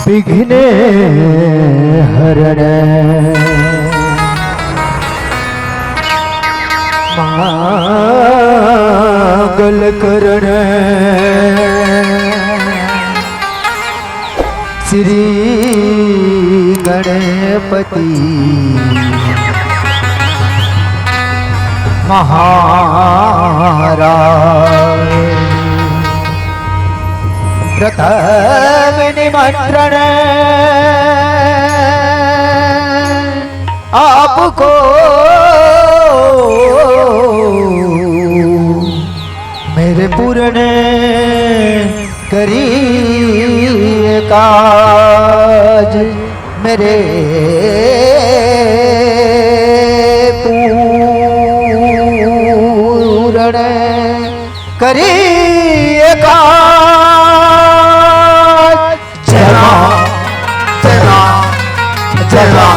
विघ्ने हरण मंगल करण श्री गणपति महाराज। प्रथम निमंत्रण आपको मेरे पूर्ण करिए काज, मेरे पूर्ण करिए काज। जय मां जय मां जय मां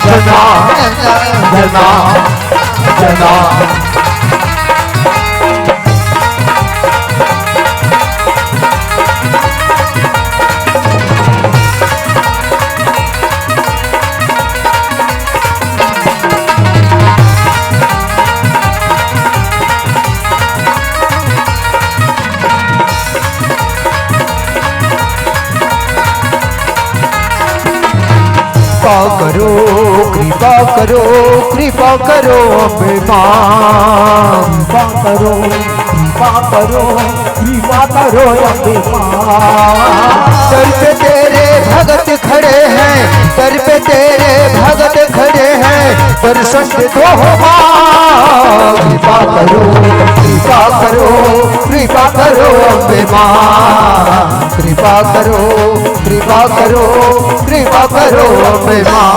जय मां जय मां जय मां। कृपा करो कृपा करो अम्बे मां। कृपा करो कृपा करो अम्बे मां। दर पे तेरे भगत खड़े हैं, दर पे तेरे भगत खड़े हैं, दर्शन दे दो मां। कृपा करो कृपा करो कृपा करो अम्बे मां। कृपा करो कृपा करो कृपा करो अम्बे मां।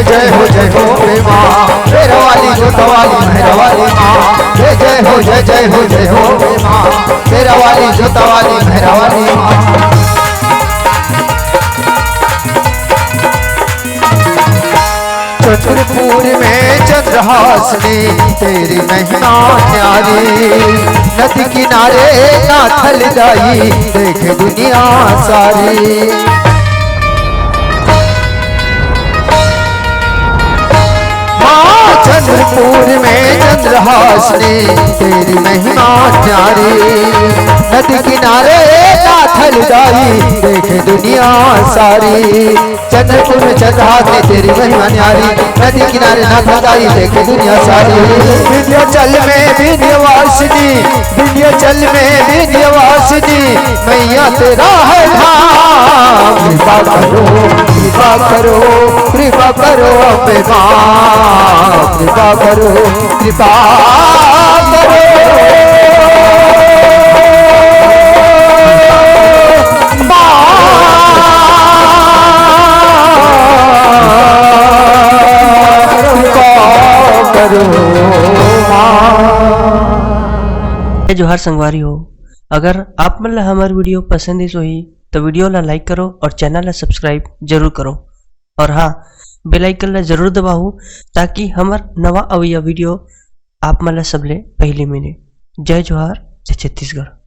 जय हो अम्बे मां। मेरा वाली जोता वाली मेरा वाली मां। जय हो जय हो अम्बे मां। मेरा वाली जोता वाली मेरा वाली मां। चंद्रपुर में चंद्रहासनी तेरी महिमा न्यारी। नदी किनारे नाथल जाई देखे दुनिया सारी। चंद्रपुर में चंद्रहासनी तेरी महिमा न्यारी। नदी किनारे नाथल जाई देखे दुनिया सारी। चंद्रपुर में चंद्रहासनी तेरी महिमा न्यारी। नदी किनारे नाथल जाई देखे दुनिया सारी। विंध्याचल में विंध्यवासिनी, विंध्याचल में विंध्यवासिनी, मैया तेरा है धाम। कृपा करो कृपा करो कृपा करो अम्बे मां। कृपा करो कृपा करो जोहार संगवारी हो। अगर आप मतलब हमारी वीडियो पसंद ही सोई तो वीडियो ला लाइक करो और चैनल ला सब्सक्राइब जरूर करो। और हाँ, बेल आइकन ला जरूर दबाओ ताकि हमार नवा अवैया वीडियो आप मतलब सबले पहले मिले। जय जोहार जय छत्तीसगढ़।